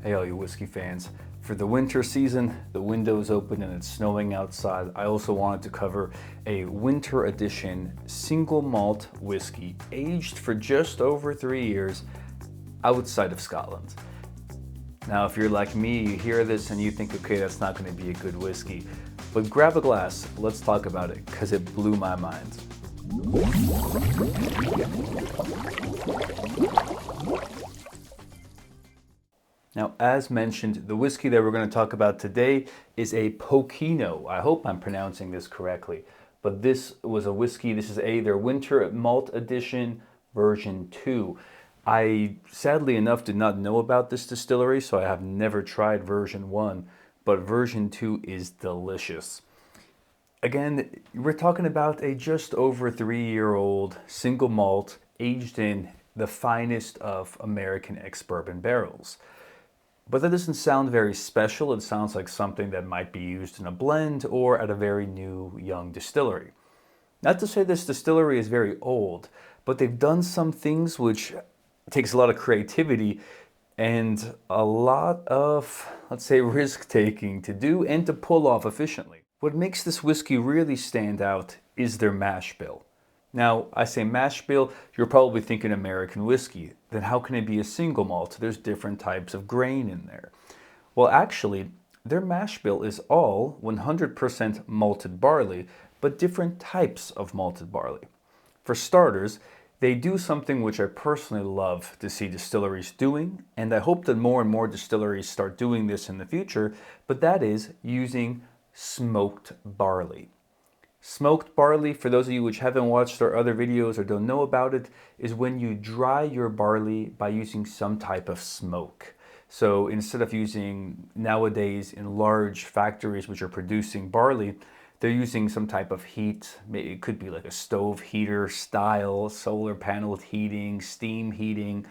Hey all you whiskey fans. For the winter season, the window's open and it's snowing outside. I also wanted to cover a winter edition single malt whiskey aged for just over 3 years outside of Scotland. Now if you're like me, you hear this and you think, okay, that's not going to be a good whiskey. But grab a glass, let's talk about it, because it blew my mind. Now, as mentioned, the whiskey that we're going to talk about today is a Pokino. I hope I'm pronouncing this correctly. But this was a whiskey, this is their Winter Malt Edition version 2. I, sadly enough, did not know about this distillery, so I have never tried version 1. But version 2 is delicious. Again, we're talking about a just over 3-year-old single malt aged in the finest of American ex-bourbon barrels. But that doesn't sound very special. It sounds like something that might be used in a blend or at a very new, young distillery. Not to say this distillery is very old, but they've done some things which takes a lot of creativity and a lot of, let's say, risk-taking to do and to pull off efficiently. What makes this whiskey really stand out is their mash bill. Now, I say mash bill, you're probably thinking American whiskey. Then how can it be a single malt? There's different types of grain in there. Well, actually, their mash bill is all 100% malted barley, but different types of malted barley. For starters, they do something which I personally love to see distilleries doing, and I hope that more and more distilleries start doing this in the future, but that is using smoked barley. Smoked barley, for those of you which haven't watched our other videos or don't know about it, is when you dry your barley by using some type of smoke. So instead of using nowadays in large factories which are producing barley, they're using some type of heat. It could be like a stove heater style, solar paneled heating, steam heating,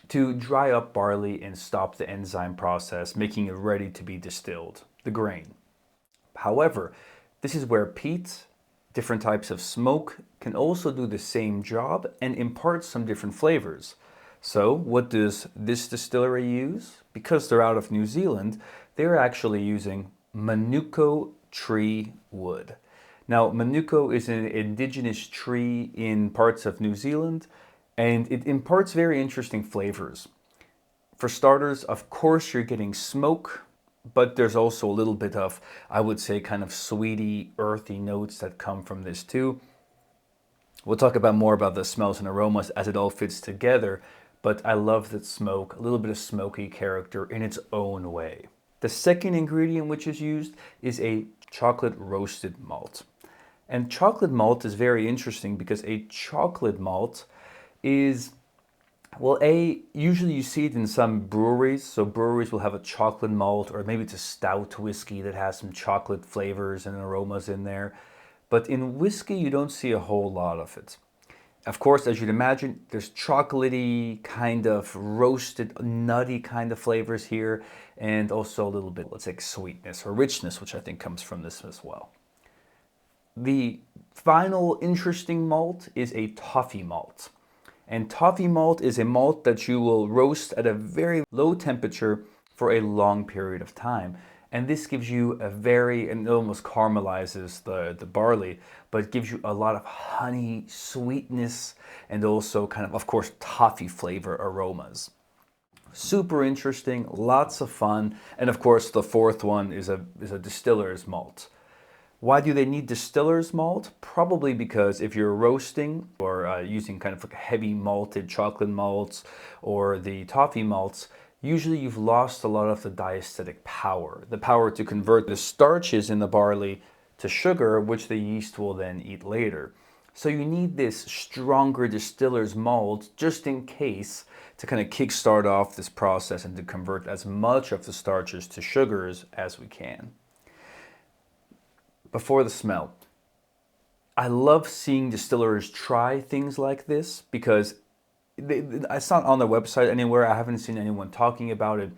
to dry up barley and stop the enzyme process, making it ready to be distilled, the grain. However, this is where peat, different types of smoke, can also do the same job and impart some different flavors. So what does this distillery use? Because they're out of New Zealand, they're actually using Manuka tree wood. Now, Manuka is an indigenous tree in parts of New Zealand, and it imparts very interesting flavors. For starters, of course, you're getting smoke, but there's also a little bit of, I would say, kind of sweety, earthy notes that come from this too. We'll talk about more about the smells and aromas as it all fits together, but I love that smoke, a little bit of smoky character in its own way. The second ingredient which is used is a chocolate roasted malt. And chocolate malt is very interesting because a chocolate malt is, well, usually you see it in some breweries. So breweries will have a chocolate malt, or maybe it's a stout whiskey that has some chocolate flavors and aromas in there. But in whiskey, you don't see a whole lot of it. Of course, as you'd imagine, there's chocolatey, kind of roasted, nutty kind of flavors here, and also a little bit, let's say, sweetness or richness, which I think comes from this as well. The final interesting malt is a toffee malt. And toffee malt is a malt that you will roast at a very low temperature for a long period of time. And this gives you and it almost caramelizes the barley, but it gives you a lot of honey, sweetness, and also kind of course, toffee flavor aromas. Super interesting, lots of fun. And of course, the fourth one is a distiller's malt. Why do they need distiller's malt? Probably because if you're roasting or using kind of like heavy malted chocolate malts or the toffee malts, usually you've lost a lot of the diacetic power, the power to convert the starches in the barley to sugar, which the yeast will then eat later. So you need this stronger distiller's malt just in case to kind of kickstart off this process and to convert as much of the starches to sugars as we can. Before the smell, I love seeing distillers try things like this because it's not on their website anywhere. I haven't seen anyone talking about it.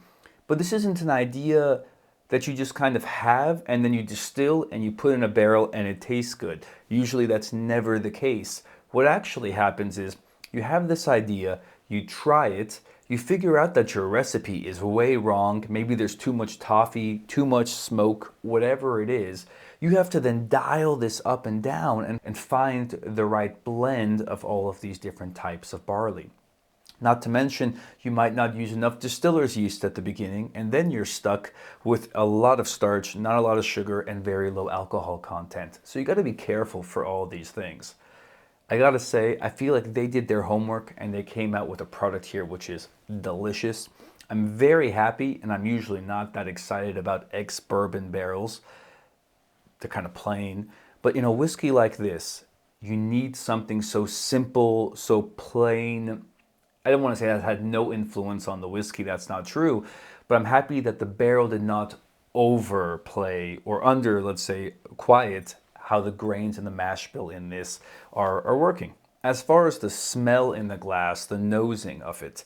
But this isn't an idea that you just kind of have and then you distill and you put in a barrel and it tastes good. Usually that's never the case. What actually happens is you have this idea, you try it, You figure out that your recipe is way wrong. Maybe there's too much toffee, too much smoke, whatever it is. You have to then dial this up and down and find the right blend of all of these different types of barley. Not to mention, you might not use enough distiller's yeast at the beginning, and then you're stuck with a lot of starch, not a lot of sugar, and very low alcohol content. So you got to be careful for all these things. I gotta say, I feel like they did their homework and they came out with a product here which is delicious. I'm very happy, and I'm usually not that excited about ex-bourbon barrels. They're kind of plain. But in a whiskey like this, you need something so simple, so plain. I don't want to say that had no influence on the whiskey, that's not true, but I'm happy that the barrel did not overplay or under, let's say, quiet how the grains and the mash bill in this are working. As far as the smell in the glass, the nosing of it,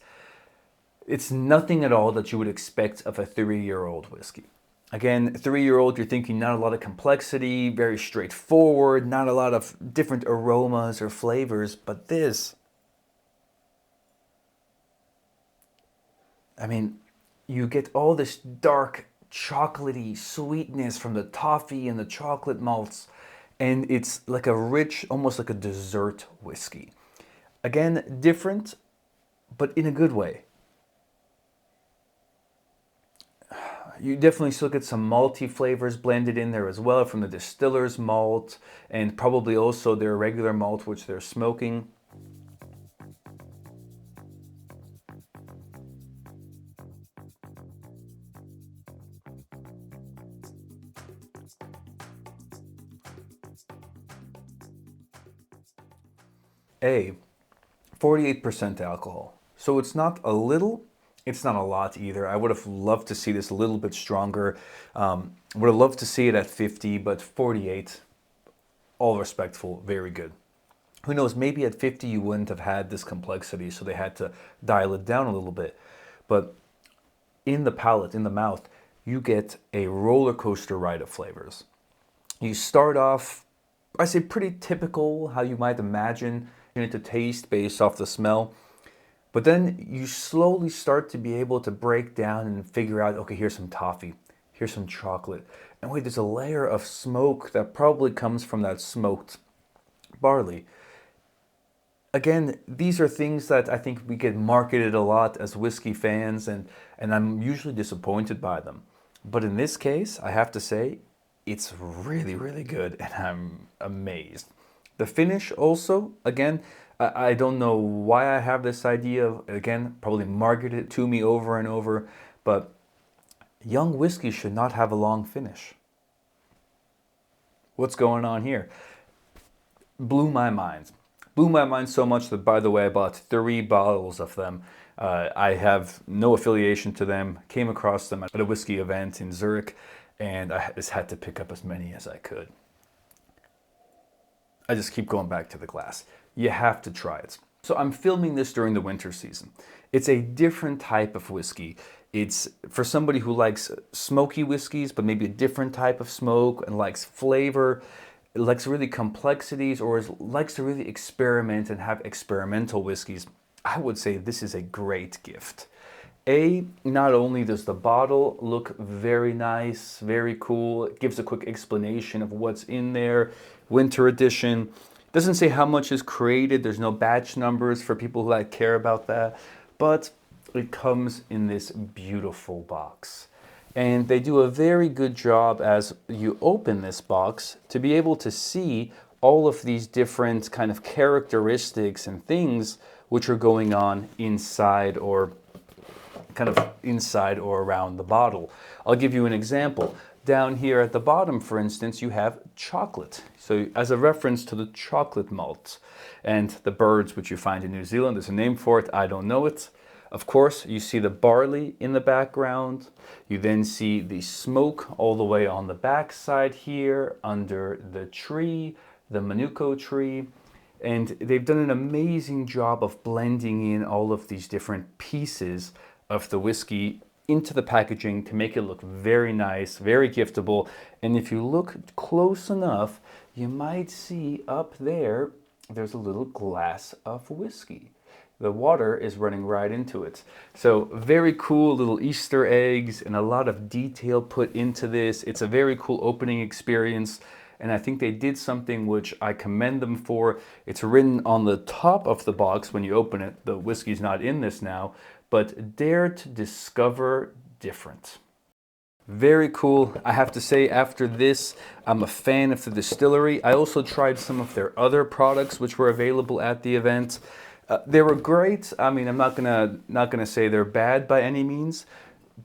it's nothing at all that you would expect of a 3-year-old whiskey. Again, 3-year-old, you're thinking not a lot of complexity, very straightforward, not a lot of different aromas or flavors, but this, I mean, you get all this dark, chocolatey sweetness from the toffee and the chocolate malts, and it's like a rich, almost like a dessert whiskey. Again, different, but in a good way. You definitely still get some malty flavors blended in there as well from the distiller's malt, and probably also their regular malt, which they're smoking. A, 48% alcohol. So it's not a little, it's not a lot either. I would have loved to see this a little bit stronger. Would have loved to see it at 50, but 48, all respectful, very good. Who knows, maybe at 50 you wouldn't have had this complexity, so they had to dial it down a little bit. But in the palate, in the mouth, you get a roller coaster ride of flavors. You start off, I say pretty typical, how you might imagine it to taste based off the smell. But then you slowly start to be able to break down and figure out, okay, here's some toffee, here's some chocolate. And wait, there's a layer of smoke that probably comes from that smoked barley. Again, these are things that I think we get marketed a lot as whiskey fans, and I'm usually disappointed by them. But in this case, I have to say, it's really, really good, and I'm amazed. The finish also, again, I don't know why I have this idea of, again, probably marketed to me over and over, but young whiskey should not have a long finish. What's going on here? Blew my mind. Blew my mind so much that, by the way, I bought 3 bottles of them. I have no affiliation to them, came across them at a whiskey event in Zurich, and I just had to pick up as many as I could. I just keep going back to the glass. You have to try it. So I'm filming this during the winter season. It's a different type of whiskey. It's for somebody who likes smoky whiskeys, but maybe a different type of smoke and likes flavor, likes really complexities, or likes to really experiment and have experimental whiskeys. I would say this is a great gift. Not only does the bottle look very nice, very cool, it gives a quick explanation of what's in there, winter edition. Doesn't say how much is created, there's no batch numbers for people who care about that, but it comes in this beautiful box. And they do a very good job as you open this box to be able to see all of these different kind of characteristics and things which are going on inside or around the bottle. I'll give you an example. Down here at the bottom, for instance, you have chocolate. So as a reference to the chocolate malt and the birds which you find in New Zealand, there's a name for it, I don't know it. Of course, you see the barley in the background. You then see the smoke all the way on the back side here under the tree, the manuka tree. And they've done an amazing job of blending in all of these different pieces of the whiskey into the packaging to make it look very nice, very giftable. And if you look close enough, you might see up there, there's a little glass of whiskey. the water is running right into it. So very cool little Easter eggs and a lot of detail put into this. It's a very cool opening experience. And I think they did something which I commend them for. It's written on the top of the box when you open it. The whiskey's not in this now, but dare to discover different. Very cool. I have to say, after this, I'm a fan of the distillery. I also tried some of their other products which were available at the event. They were great. I mean, I'm not gonna say they're bad by any means,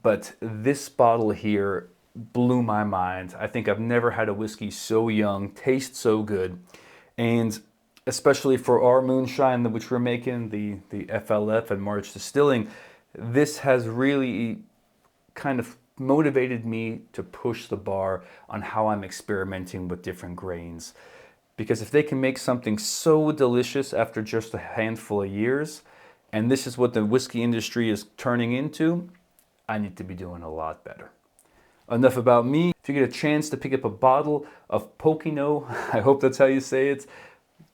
but this bottle here blew my mind. I think I've never had a whiskey so young, taste so good, and especially for our moonshine, which we're making, the FLF and March Distilling, this has really kind of motivated me to push the bar on how I'm experimenting with different grains. Because if they can make something so delicious after just a handful of years, and this is what the whiskey industry is turning into, I need to be doing a lot better. Enough about me. If you get a chance to pick up a bottle of Pokino, I hope that's how you say it,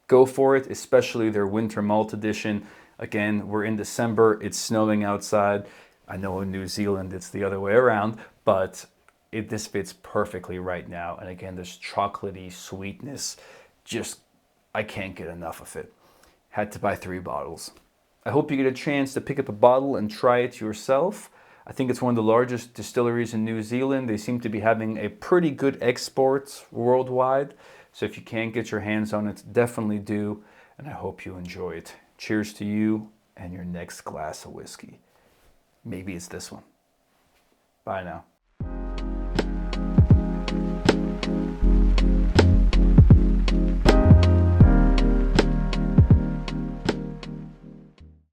go for it, especially their winter malt edition. Again, we're in December, it's snowing outside. I know in New Zealand it's the other way around, but this fits perfectly right now. And again, this chocolatey sweetness, just, I can't get enough of it. Had to buy 3 bottles. I hope you get a chance to pick up a bottle and try it yourself. I think it's one of the largest distilleries in New Zealand. They seem to be having a pretty good export worldwide. So if you can't get your hands on it, definitely do. And I hope you enjoy it. Cheers to you and your next glass of whiskey. Maybe it's this one. Bye now.